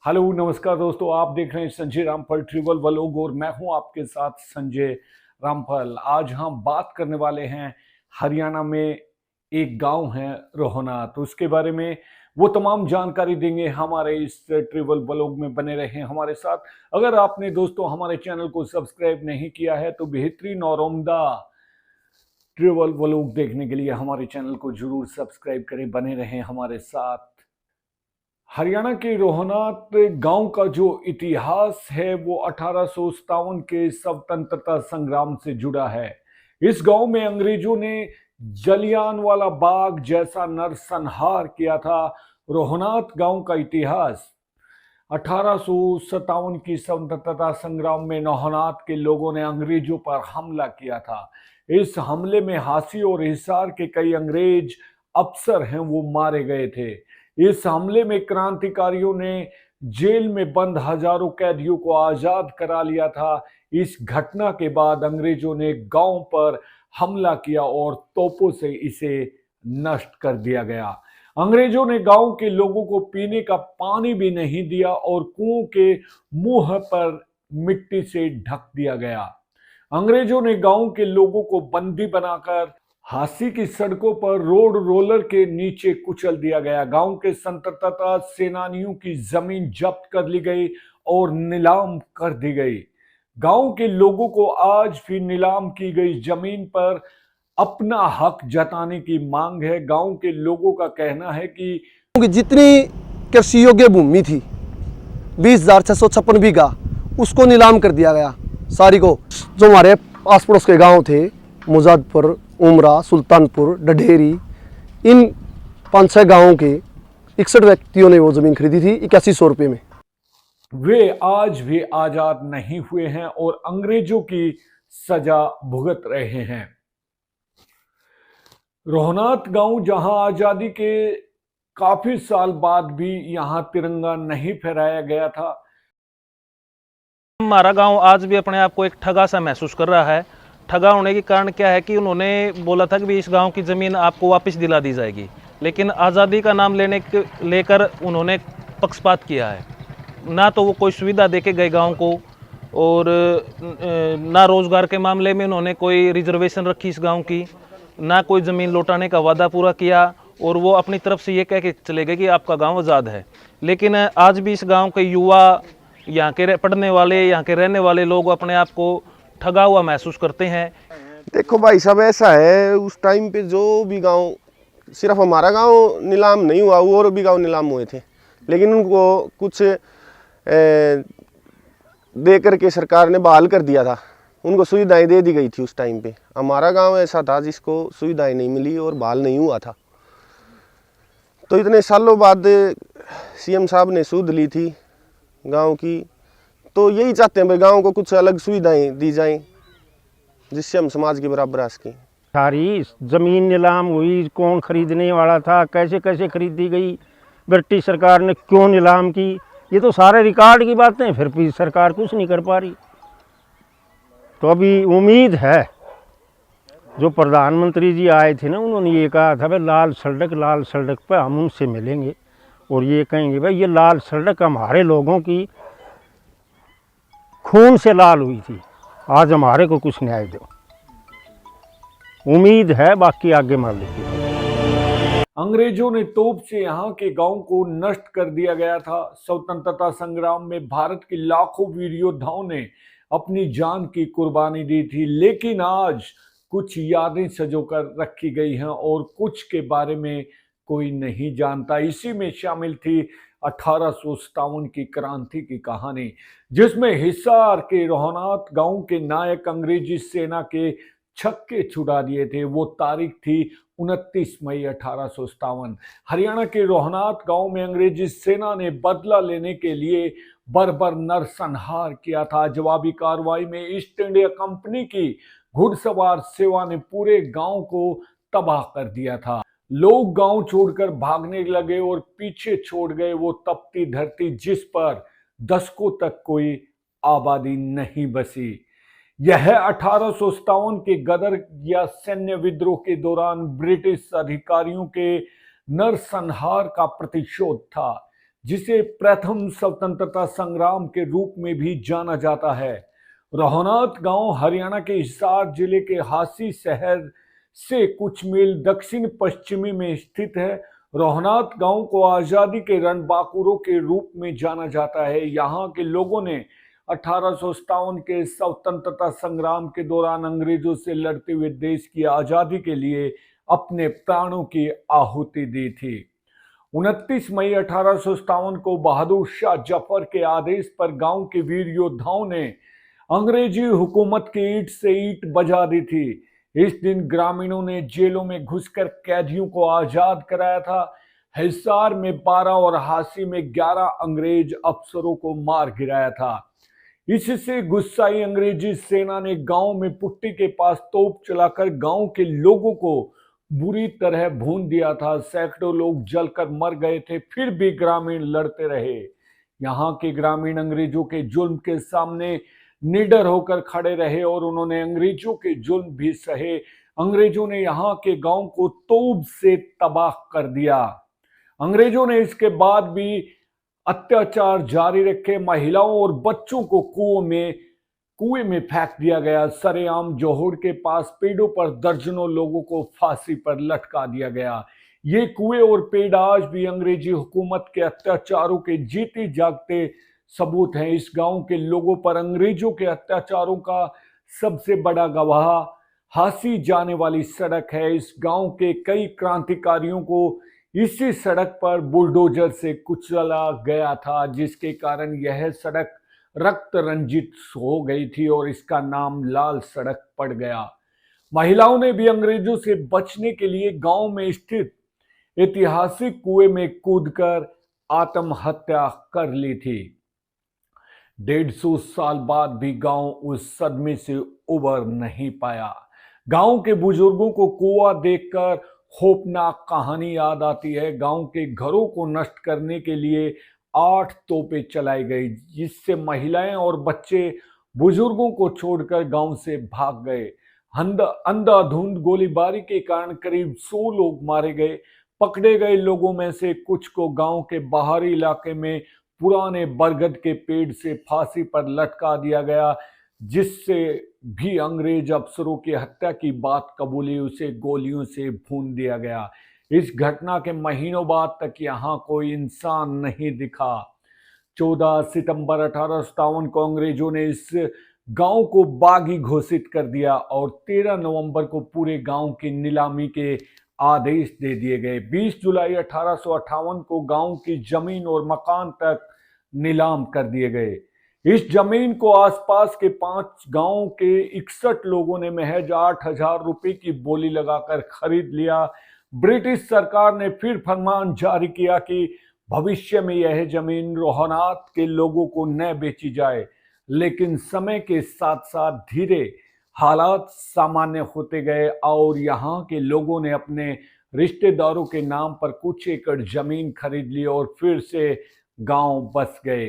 Hello नमस्कार दोस्तों, आप देख रहे हैं संजय रामफल ट्रिवल व्लॉग और मैं हूं आपके साथ संजय रामफल। आज हम बात करने वाले हैं हरियाणा में एक गांव है रोहना, तो उसके बारे में वो तमाम जानकारी देंगे। हमारे इस ट्रिवल व्लॉग में बने रहें हमारे साथ। अगर आपने दोस्तों हमारे चैनल को सब्सक्राइब नहीं किया है तो बेहतरीन और उम्दा ट्रिवल व्लॉग देखने के लिए हमारे चैनल को जरूर सब्सक्राइब करें, बने रहें हमारे साथ। हरियाणा के रोहनात गांव का जो इतिहास है वो 1857 के स्वतंत्रता संग्राम से जुड़ा है। इस गांव में अंग्रेजों ने जलियांवाला बाग जैसा नरसंहार किया था। रोहनात गांव का इतिहास 1857 की स्वतंत्रता संग्राम में रोहनात के लोगों ने अंग्रेजों पर हमला किया था। इस हमले में हांसी और हिसार के कई अंग्रेज अफसर हैं वो मारे गए थे। इस हमले में क्रांतिकारियों ने जेल में बंद हजारों कैदियों को आजाद करा लिया था। इस घटना के बाद अंग्रेजों ने गांव पर हमला किया और तोपों से इसे नष्ट कर दिया गया। अंग्रेजों ने गांव के लोगों को पीने का पानी भी नहीं दिया और कुओं के मुंह पर मिट्टी से ढक दिया गया। अंग्रेजों ने गांव के लोगों को बंदी बनाकर हांसी की सड़कों पर रोड रोलर के नीचे कुचल दिया गया। गांव के स्वतंत्रता सेनानियों की जमीन जब्त कर ली गई और नीलाम कर दी गई। गांव के लोगों को आज भी नीलाम की गई जमीन पर अपना हक जताने की मांग है। गांव के लोगों का कहना है कि जितनी कृषि योग्य भूमि थी 20,656 बीघा उसको नीलाम कर दिया गया सारी को। जो हमारे आस पड़ोस के गांव थे मुजादपुर, उमरा, सुल्तानपुर, डढेरी, इन 5-6 गांवों के 61 व्यक्तियों ने वो ज़मीन खरीदी थी 8100 रुपये में। वे आज भी आजाद नहीं हुए हैं और अंग्रेजों की सजा भुगत रहे हैं। रोहनात गांव जहां आजादी के काफी साल बाद भी यहां तिरंगा नहीं फहराया गया था। हमारा गांव आज भी अपने आप को एक ठगा सा महसूस कर रहा है। ठगा होने के कारण क्या है कि उन्होंने बोला था कि इस गांव की ज़मीन आपको वापस दिला दी जाएगी, लेकिन आज़ादी का नाम लेकर उन्होंने पक्षपात किया है। ना तो वो कोई सुविधा देके गए गांव को, और ना रोज़गार के मामले में उन्होंने कोई रिजर्वेशन रखी इस गांव की, ना कोई ज़मीन लौटाने का वादा पूरा किया, और वो अपनी तरफ से ये कह के चले गए कि आपका गाँव आज़ाद है। लेकिन आज भी इस गाँव के युवा, यहाँ के पढ़ने वाले, यहाँ के रहने वाले लोग अपने आप को ठगा हुआ महसूस करते हैं। देखो भाई साहब, ऐसा है उस टाइम पे जो भी गांव, सिर्फ हमारा गांव नीलाम नहीं हुआ, और भी गांव नीलाम हुए थे, लेकिन उनको कुछ दे करके सरकार ने बहाल कर दिया था। उनको सुविधाएं दे दी गई थी उस टाइम पे। हमारा गांव ऐसा था जिसको सुविधाएं नहीं मिली और बहाल नहीं हुआ था। तो इतने सालों बाद सीएम साहब ने सूद ली थी गांव की, तो यही चाहते हैं भाई गांव को कुछ अलग सुविधाएं दी जाएं जिससे हम समाज के बराबर आ सकें। सारी जमीन नीलाम हुई, कौन खरीदने वाला था, कैसे कैसे खरीदी गई, ब्रिटिश सरकार ने क्यों नीलाम की, ये तो सारे रिकॉर्ड की बातें हैं। फिर भी सरकार कुछ नहीं कर पा रही। तो अभी उम्मीद है, जो प्रधानमंत्री जी आए थे ना, उन्होंने ये कहा था भाई लाल सड़क पर हम उनसे मिलेंगे और ये कहेंगे भाई ये लाल सड़क हमारे लोगों की खून से लाल हुई थी, आज हमारे को कुछ न्याय दो। उम्मीद है, बाकी आगे मान लीजिए। अंग्रेजों ने तोप से यहाँ के गांव को नष्ट कर दिया गया था। स्वतंत्रता संग्राम में भारत के लाखों वीर योद्धाओं ने अपनी जान की कुर्बानी दी थी, लेकिन आज कुछ यादें सजोकर रखी गई हैं और कुछ के बारे में कोई नहीं जानता। इसी में शामिल थी 1857 की क्रांति की कहानी, जिसमें हिसार के रोहनात गांव के नायक अंग्रेजी सेना के छक्के छुड़ा दिए थे। वो तारीख थी 29 मई 1857। हरियाणा के रोहनात गांव में अंग्रेजी सेना ने बदला लेने के लिए बर्बर नरसंहार किया था। जवाबी कार्रवाई में ईस्ट इंडिया कंपनी की घुड़सवार सेवा ने पूरे गांव को तबाह कर दिया था। लोग गांव छोड़कर भागने लगे और पीछे छोड़ गए वो तपती धरती जिस पर दशकों तक कोई आबादी नहीं बसी। यह 1857 के गदर या सैन्य विद्रोह के दौरान ब्रिटिश अधिकारियों के नरसंहार का प्रतिशोध था। जिसे प्रथम स्वतंत्रता संग्राम के रूप में भी जाना जाता है। रोहनात गांव हरियाणा के हिसार जिले के हासी शहर से कुछ मील दक्षिण पश्चिमी में स्थित है। रोहनात गांव को आजादी के रणबांकुरों के रूप में जाना जाता है। यहाँ के लोगों ने 1857 के स्वतंत्रता संग्राम के दौरान अंग्रेजों से लड़ते हुए देश की आजादी के लिए अपने प्राणों की आहुति दी थी। 29 मई 1857 को बहादुर शाह जफर के आदेश पर गांव के वीर योद्धाओं ने अंग्रेजी हुकूमत की ईंट से ईंट बजा दी थी। इस दिन ग्रामीणों ने जेलों में घुसकर कैदियों को आजाद कराया था। हिसार में 12 और हासी में 11 अंग्रेज अफसरों को मार गिराया था। इससे गुस्साई अंग्रेजी सेना ने गांव में पुट्टी के पास तोप चलाकर गांव के लोगों को बुरी तरह भून दिया था। सैकड़ों लोग जलकर मर गए थे, फिर भी ग्रामीण लड़ते रहे। यहाँ के ग्रामीण अंग्रेजों के जुल्म के सामने निडर होकर खड़े रहे और उन्होंने अंग्रेजों के जुल्म भी सहे। अंग्रेजों ने यहाँ के गांव को तोप से तबाह कर दिया। अंग्रेजों ने इसके बाद भी अत्याचार जारी रखे। महिलाओं और बच्चों को कुएं में फेंक दिया गया। सरेआम जोहड़ के पास पेड़ों पर दर्जनों लोगों को फांसी पर लटका दिया गया। ये कुएं और पेड़ आज भी अंग्रेजी हुकूमत के अत्याचारों के जीते जागते सबूत हैं। इस गांव के लोगों पर अंग्रेजों के अत्याचारों का सबसे बड़ा गवाह हासी जाने वाली सड़क है। इस गांव के कई क्रांतिकारियों को इसी सड़क पर बुलडोजर से कुचला गया था, जिसके कारण यह सड़क रक्त रंजित हो गई थी और इसका नाम लाल सड़क पड़ गया। महिलाओं ने भी अंग्रेजों से बचने के लिए गांव में स्थित ऐतिहासिक कुएं में कूदकर आत्महत्या कर ली थी। 150 साल बाद भी गांव उस सदमे से उबर नहीं पाया। गांव के बुजुर्गों को कुआं देखकर खौफनाक कहानी याद आती है। गांव के घरों को नष्ट करने के लिए 8 तोपें चलाई गई, जिससे महिलाएं और बच्चे बुजुर्गों को छोड़कर गांव से भाग गए। अंधाधुंध गोलीबारी के कारण करीब 100 लोग मारे गए। पकड़े गए लोगों में से कुछ को गांव के बाहरी इलाके में पुराने बरगद के पेड़ से फांसी पर लटका दिया गया। जिससे भी अंग्रेज अफसरों की हत्या की बात कबूली, उसे गोलियों से भून दिया गया। इस घटना के महीनों बाद तक यहाँ कोई इंसान नहीं दिखा। 14 सितंबर 1857 को अंग्रेजों ने इस गांव को बागी घोषित कर दिया और 13 नवंबर को पूरे गांव की नीलामी के आदेश दे दिए गए। 20 जुलाई 1858 को गांव की जमीन और मकान तक नीलाम कर दिए गए। इस जमीन को आसपास के 5 गांव के 61 लोगों ने महज 8,000 रुपए की बोली लगाकर खरीद लिया। ब्रिटिश सरकार ने फिर फरमान जारी किया कि भविष्य में यह जमीन रोहनात के लोगों को न बेची जाए, लेकिन समय के साथ साथ धीरे हालात सामान्य होते गए और यहाँ के लोगों ने अपने रिश्तेदारों के नाम पर कुछ एकड़ जमीन खरीद ली और फिर से गांव बस गए।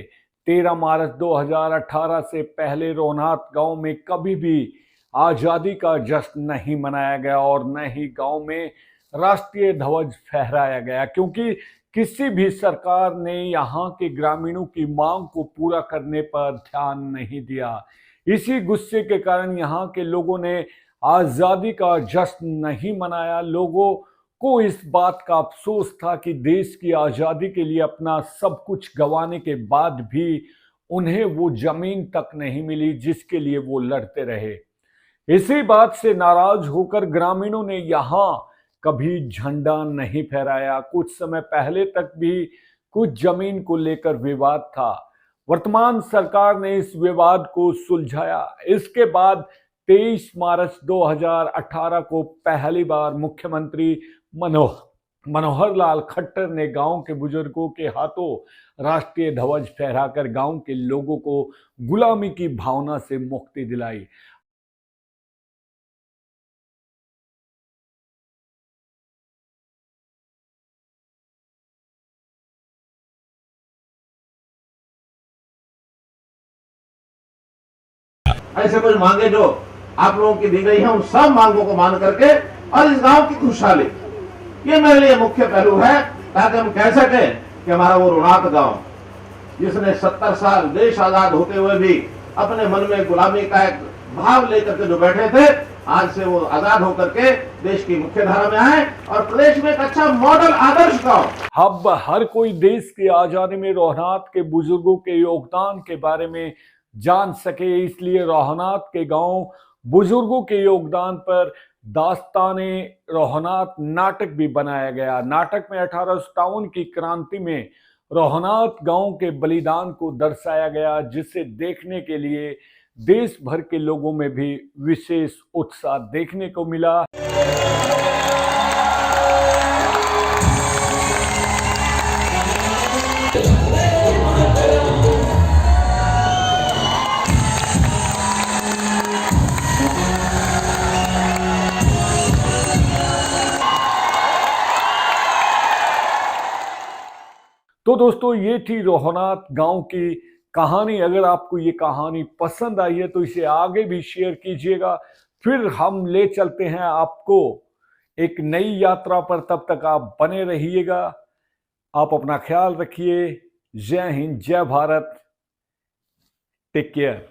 13 मार्च 2018 से पहले रोहनात गांव में कभी भी आज़ादी का जश्न नहीं मनाया गया और न ही गांव में राष्ट्रीय ध्वज फहराया गया, क्योंकि किसी भी सरकार ने यहाँ के ग्रामीणों की मांग को पूरा करने पर ध्यान नहीं दिया। इसी गुस्से के कारण यहाँ के लोगों ने आज़ादी का जश्न नहीं मनाया। लोगों को इस बात का अफसोस था कि देश की आज़ादी के लिए अपना सब कुछ गंवाने के बाद भी उन्हें वो जमीन तक नहीं मिली जिसके लिए वो लड़ते रहे। इसी बात से नाराज होकर ग्रामीणों ने यहाँ कभी झंडा नहीं फहराया। कुछ समय पहले तक भी कुछ जमीन को लेकर विवाद था। वर्तमान सरकार ने इस विवाद को सुलझाया। इसके बाद 23 मार्च 2018 को पहली बार मुख्यमंत्री मनोहर लाल खट्टर ने गांव के बुजुर्गों के हाथों राष्ट्रीय ध्वज फहराकर गांव के लोगों को गुलामी की भावना से मुक्ति दिलाई। ऐसे कुछ मांगे जो आप लोगों की दी गई है, उन सब मांगों को मान करके और इस गांव की खुशहाली, ये मेरे लिए मुख्य पहलू है, ताकि हम कह सकें कि हमारा वो रोहनात गांव, जिसने 70 साल देश आजाद होते हुए भी अपने मन में गुलामी का एक भाव लेकर के जो बैठे थे, आज से वो आजाद होकर के देश की मुख्य धारा में आए और प्रदेश में एक अच्छा मॉडल आदर्श गांव। अब हर कोई देश की आजादी में रोहनात के बुजुर्गों के योगदान के बारे में जान सके, इसलिए रोहनात के गांव बुजुर्गों के योगदान पर दास्ताने रोहनात नाटक भी बनाया गया। नाटक में 1857 की क्रांति में रोहनात गांव के बलिदान को दर्शाया गया, जिसे देखने के लिए देश भर के लोगों में भी विशेष उत्साह देखने को मिला। तो दोस्तों, ये थी रोहनात गांव की कहानी। अगर आपको ये कहानी पसंद आई है तो इसे आगे भी शेयर कीजिएगा। फिर हम ले चलते हैं आपको एक नई यात्रा पर। तब तक आप बने रहिएगा। आप अपना ख्याल रखिए। जय हिंद, जय भारत। Take care.